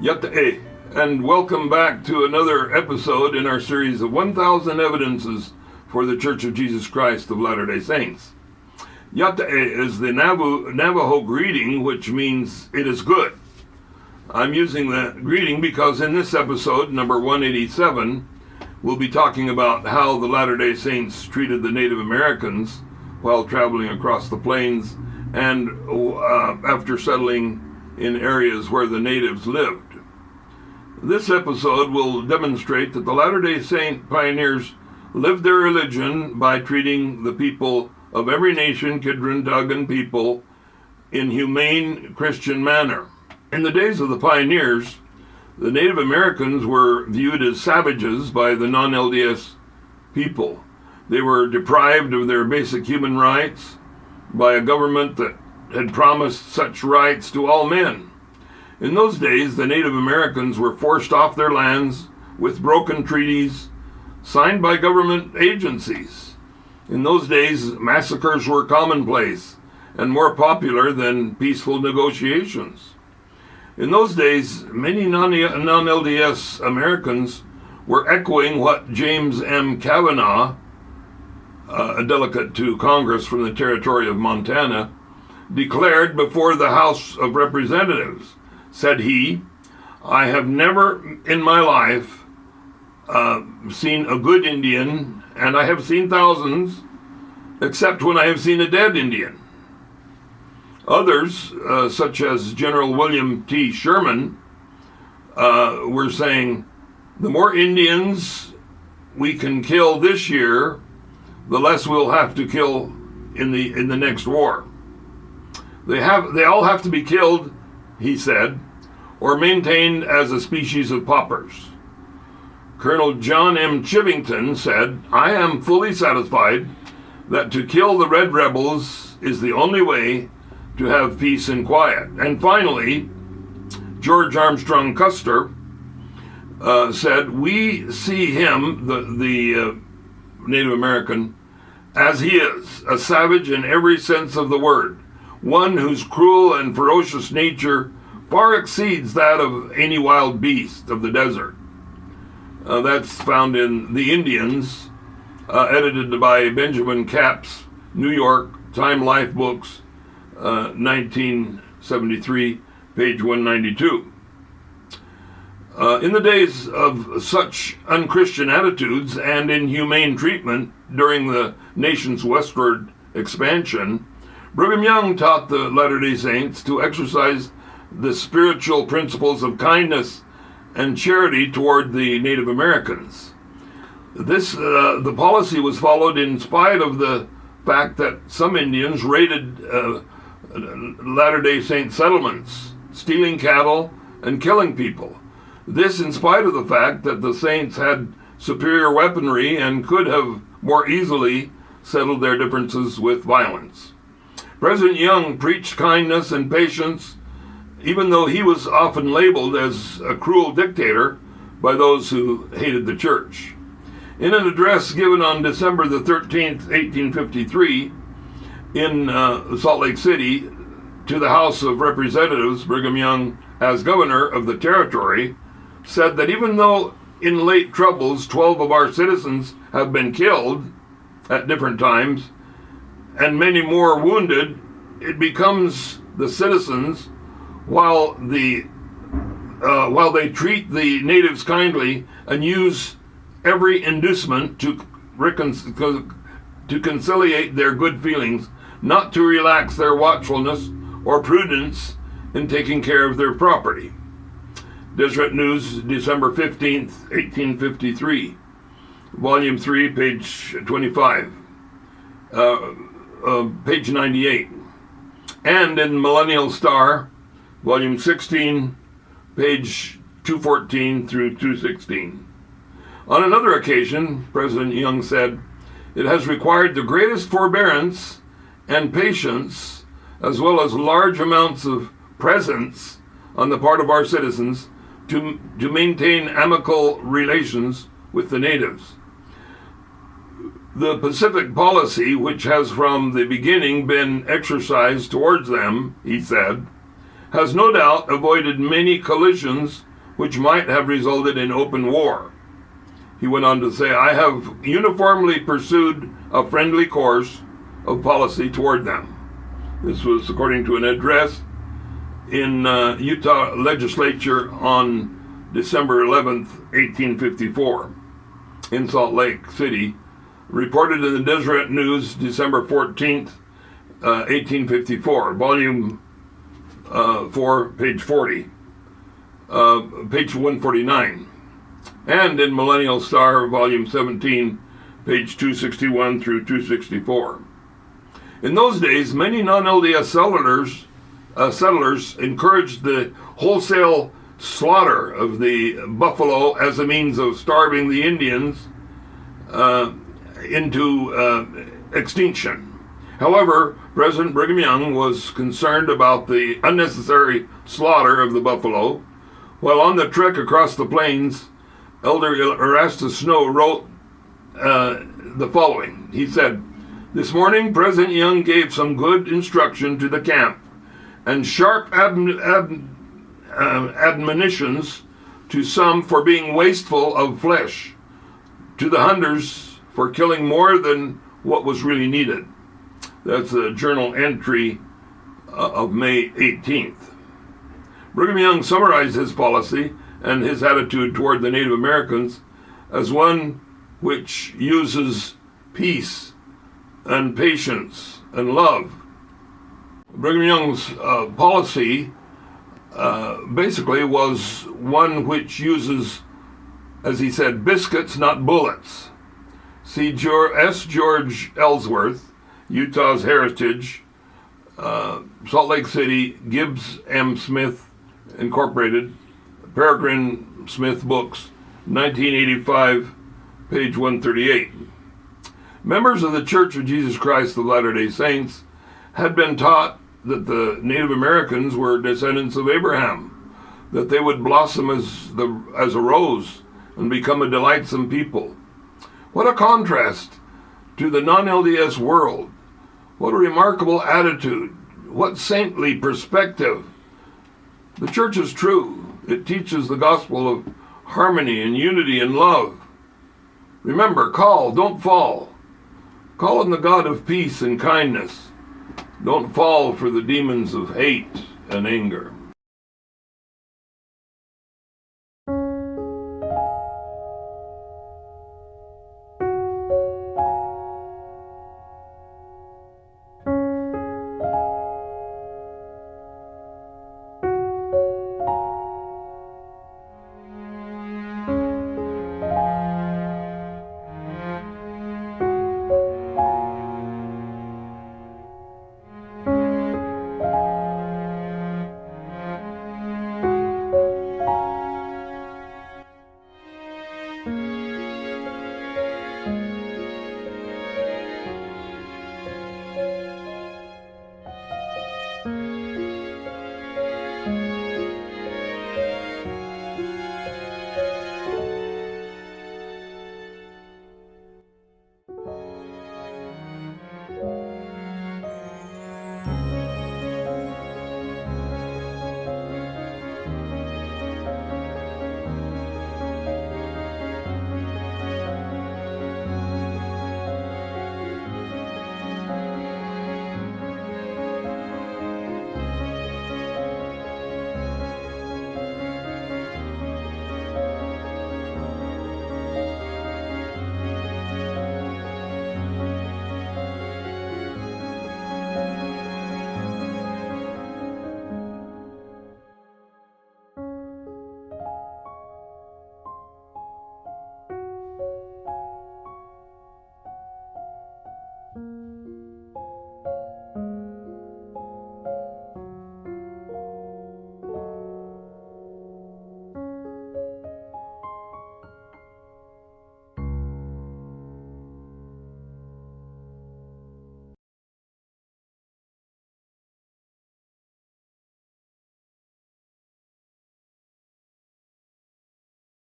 Yatte, and welcome back to another episode in our series of 1,000 Evidences for the Church of Jesus Christ of Latter-day Saints. Yatte is the Navajo greeting, which means it is good. I'm using the greeting because in this episode, number 187, we'll be talking about how the Latter-day Saints treated the Native Americans while traveling across the plains and after settling in areas where the natives lived. This episode will demonstrate that the Latter-day Saint pioneers lived their religion by treating the people of every nation, Kidron, Duggan people, in humane Christian manner. In the days of the pioneers, the Native Americans were viewed as savages by the non-LDS people. They were deprived of their basic human rights by a government that had promised such rights to all men. In those days, the Native Americans were forced off their lands with broken treaties signed by government agencies. In those days, massacres were commonplace and more popular than peaceful negotiations. In those days, many non-LDS Americans were echoing what James M. Kavanaugh, a delegate to Congress from the territory of Montana, declared before the House of Representatives. Said he, "I have never in my life seen a good Indian, and I have seen thousands, except when I have seen a dead Indian." Others, such as General William T. Sherman, were saying, "The more Indians we can kill this year, the less we'll have to kill in the next war. They all have to be killed," he said, "or maintained as a species of paupers." Colonel John M. Chivington said, "I am fully satisfied that to kill the Red Rebels is the only way to have peace and quiet." And finally, George Armstrong Custer said, "We see him," the Native American, "as he is, a savage in every sense of the word, one whose cruel and ferocious nature far exceeds that of any wild beast of the desert." That's found in The Indians, edited by Benjamin Capps, New York, Time Life Books, 1973, page 192. In the days of such unchristian attitudes and inhumane treatment during the nation's westward expansion, Brigham Young taught the Latter-day Saints to exercise the spiritual principles of kindness and charity toward the Native Americans. The policy was followed in spite of the fact that some Indians raided Latter-day Saint settlements, stealing cattle and killing people. This in spite of the fact that the Saints had superior weaponry and could have more easily settled their differences with violence. President Young preached kindness and patience, even though he was often labeled as a cruel dictator by those who hated the church. In an address given on December the 13th, 1853, in Salt Lake City, to the House of Representatives, Brigham Young, as governor of the territory, said that even though in late troubles 12 of our citizens have been killed at different times, and many more wounded, it becomes the citizens, while they treat the natives kindly and use every inducement to conciliate their good feelings, not to relax their watchfulness or prudence in taking care of their property. Deseret News, December 15th, 1853, Volume 3, page 25, page 98. And in Millennial Star, Volume 16, page 214 through 216. On another occasion, President Young said, "It has required the greatest forbearance and patience, as well as large amounts of presence on the part of our citizens to maintain amicable relations with the natives. The Pacific policy, which has from the beginning been exercised towards them," he said, "has no doubt avoided many collisions which might have resulted in open war. He went on to say, I have uniformly pursued a friendly course of policy toward them. This was according to an address in Utah legislature on December 11th, 1854, in Salt Lake City, reported in the Deseret News, December 14th, 1854, volume 4, page 40, page 149, and in Millennial Star, volume 17, page 261 through 264. In those days, many non-LDS settlers encouraged the wholesale slaughter of the buffalo as a means of starving the Indians into extinction. However, President Brigham Young was concerned about the unnecessary slaughter of the buffalo. While on the trek across the plains, Elder Erastus Snow wrote the following. He said, "This morning President Young gave some good instruction to the camp and sharp admonitions to some for being wasteful of flesh, to the hunters for killing more than what was really needed." That's a journal entry of May 18th. Brigham Young summarized his policy and his attitude toward the Native Americans as one which uses peace and patience and love. Brigham Young's policy basically was one which uses, as he said, biscuits, not bullets. See S. George Ellsworth, Utah's Heritage, Salt Lake City, Gibbs M. Smith Incorporated, Peregrine Smith Books, 1985, page 138. Members of the Church of Jesus Christ of Latter-day Saints had been taught that the Native Americans were descendants of Abraham, that they would blossom as a rose and become a delightsome people. What a contrast to the non-LDS world. What a remarkable attitude. What saintly perspective. The church is true. It teaches the gospel of harmony and unity and love. Remember, call, don't fall. Call on the God of peace and kindness. Don't fall for the demons of hate and anger.